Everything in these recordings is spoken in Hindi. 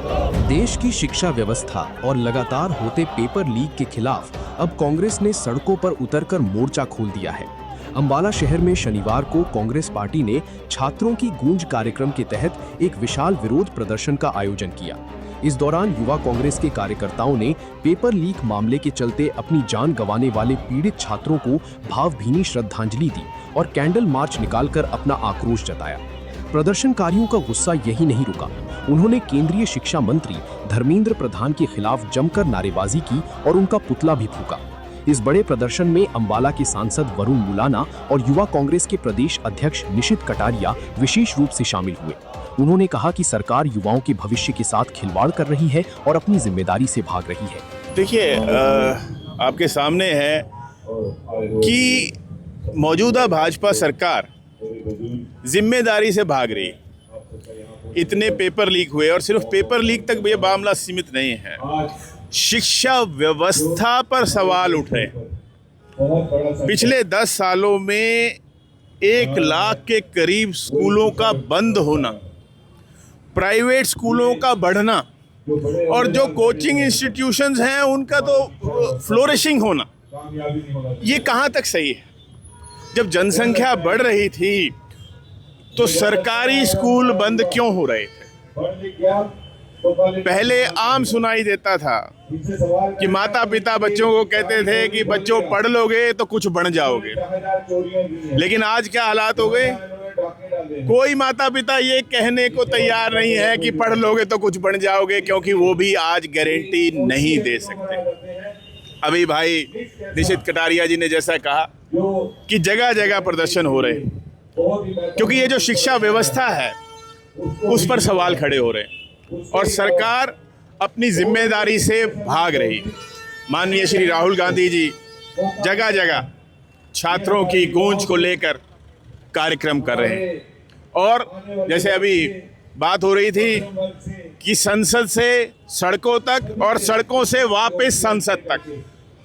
देश की शिक्षा व्यवस्था और लगातार होते पेपर लीक के खिलाफ अब कांग्रेस ने सड़कों पर उतरकर मोर्चा खोल दिया है। अंबाला शहर में शनिवार को कांग्रेस पार्टी ने छात्रों की गूंज कार्यक्रम के तहत एक विशाल विरोध प्रदर्शन का आयोजन किया। इस दौरान युवा कांग्रेस के कार्यकर्ताओं ने पेपर लीक मामले के चलते अपनी जान गंवाने वाले पीड़ित छात्रों को भावभीनी श्रद्धांजलि दी और कैंडल मार्च निकालकर अपना आक्रोश जताया। प्रदर्शनकारियों का गुस्सा यही नहीं रुका, उन्होंने केंद्रीय शिक्षा मंत्री धर्मेंद्र प्रधान के खिलाफ जमकर नारेबाजी की और उनका पुतला भी फूंका। इस बड़े प्रदर्शन में अंबाला के सांसद वरुण मुलाना और युवा कांग्रेस के प्रदेश अध्यक्ष निशित कटारिया विशेष रूप से शामिल हुए। उन्होंने कहा कि सरकार युवाओं के भविष्य के साथ खिलवाड़ कर रही है और अपनी जिम्मेदारी से भाग रही है। देखिए, आपके सामने है कि मौजूदा भाजपा सरकार जिम्मेदारी से भाग रही है। इतने पेपर लीक हुए और सिर्फ पेपर लीक तक ये मामला सीमित नहीं है, शिक्षा व्यवस्था पर सवाल उठ रहे हैं। पिछले 10 सालों में 1 लाख के करीब स्कूलों का बंद होना, प्राइवेट स्कूलों का बढ़ना और जो कोचिंग इंस्टीट्यूशंस हैं उनका तो फ्लोरिशिंग होना, ये कहाँ तक सही है? जब जनसंख्या बढ़ रही थी तो सरकारी स्कूल बंद क्यों हो रहे थे? पहले आम सुनाई देता था कि माता पिता बच्चों को कहते थे कि बच्चों पढ़ लोगे तो कुछ बन जाओगे, लेकिन आज क्या हालात हो गए? कोई माता पिता ये कहने को तैयार नहीं है कि पढ़ लोगे तो कुछ बन जाओगे, क्योंकि वो भी आज गारंटी नहीं दे सकते। अभी भाई निशित कटारिया जी ने जैसा कहा कि जगह जगह प्रदर्शन हो रहे हैं, क्योंकि ये जो शिक्षा व्यवस्था है उस पर सवाल खड़े हो रहे हैं और सरकार अपनी जिम्मेदारी से भाग रही है। माननीय श्री राहुल गांधी जी जगह जगह छात्रों की गूंज को लेकर कार्यक्रम कर रहे हैं और जैसे अभी बात हो रही थी कि संसद से सड़कों तक और सड़कों से वापस संसद तक,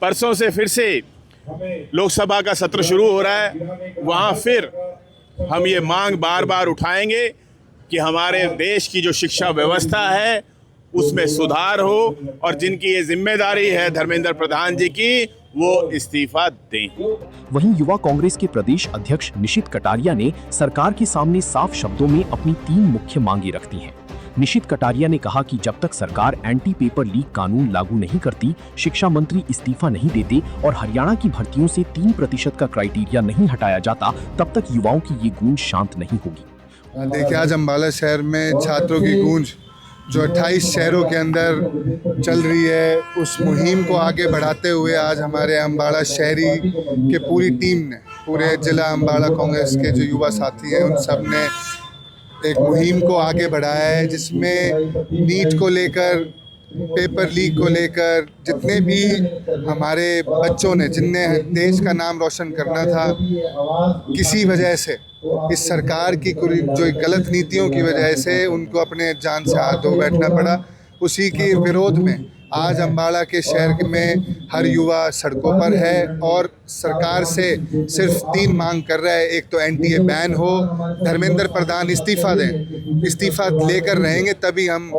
परसों से फिर से लोकसभा का सत्र शुरू हो रहा है। वहाँ फिर हम ये मांग बार बार उठाएंगे कि हमारे देश की जो शिक्षा व्यवस्था है उसमें सुधार हो और जिनकी ये जिम्मेदारी है धर्मेंद्र प्रधान जी की, वो इस्तीफा दें। वहीं युवा कांग्रेस के प्रदेश अध्यक्ष निशित कटारिया ने सरकार के सामने साफ शब्दों में अपनी 3 मुख्य मांगे रखती हैं। निशित कटारिया ने कहा कि जब तक सरकार एंटी पेपर लीक कानून लागू नहीं करती, शिक्षा मंत्री इस्तीफा नहीं देते और हरियाणा की भर्तियों से 3% का क्राइटेरिया नहीं हटाया जाता, तब तक युवाओं की ये गूंज शांत नहीं होगी। देखिए, आज अंबाला शहर में छात्रों की गूंज जो 28 शहरों के अंदर चल रही है, उस मुहिम को आगे बढ़ाते हुए आज हमारे अंबाला शहरी के पूरी टीम ने, पूरे जिला अंबाला कांग्रेस के जो युवा साथी हैं उन सब ने एक मुहिम को आगे बढ़ाया है, जिसमें नीट को लेकर, पेपर लीक को लेकर, जितने भी हमारे बच्चों ने, जिनने देश का नाम रोशन करना था, किसी वजह से इस सरकार की जो गलत नीतियों की वजह से उनको अपने जान से हाथ धो बैठना पड़ा, उसी के विरोध में आज अंबाला के शहर में हर युवा सड़कों पर है और सरकार से सिर्फ 3 मांग कर रहा है। एक तो एनटीए बैन हो, धर्मेंद्र प्रधान इस्तीफा दें, इस्तीफा लेकर रहेंगे तभी हम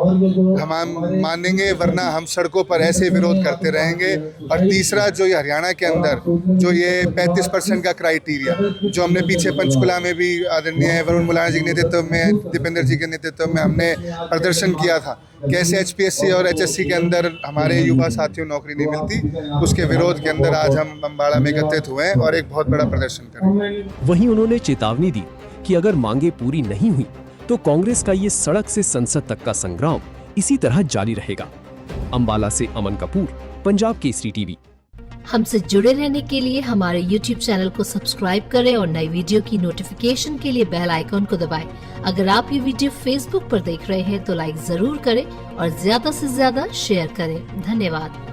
मानेंगे, वरना हम सड़कों पर ऐसे विरोध करते रहेंगे। और तीसरा, जो ये हरियाणा के अंदर जो ये 35% का क्राइटेरिया जो हमने पीछे पंचकुला में भी आदरणीय वरुण मुलाना जी के नेतृत्व में, दीपेंद्र जी के नेतृत्व में हमने प्रदर्शन किया था, कैसे एचपीएससी और एचएससी के अंदर हमारे युवा साथियों नौकरी नहीं मिलती, उसके विरोध के अंदर आज हम अंबाला में एकत्रित हुए हैं और एक बहुत बड़ा प्रदर्शन करेंगे। वहीं उन्होंने चेतावनी दी कि अगर मांगे पूरी नहीं हुई तो कांग्रेस का ये सड़क से संसद तक का संग्राम इसी तरह जारी रहेगा। अंबाला से अमन कपूर, पंजाब केसरी टीवी। हमसे जुड़े रहने के लिए हमारे YouTube चैनल को सब्सक्राइब करें और नई वीडियो की नोटिफिकेशन के लिए बेल आइकॉन को दबाएं। अगर आप ये वीडियो Facebook पर देख रहे हैं तो लाइक जरूर करें और ज्यादा से ज्यादा शेयर करें। धन्यवाद।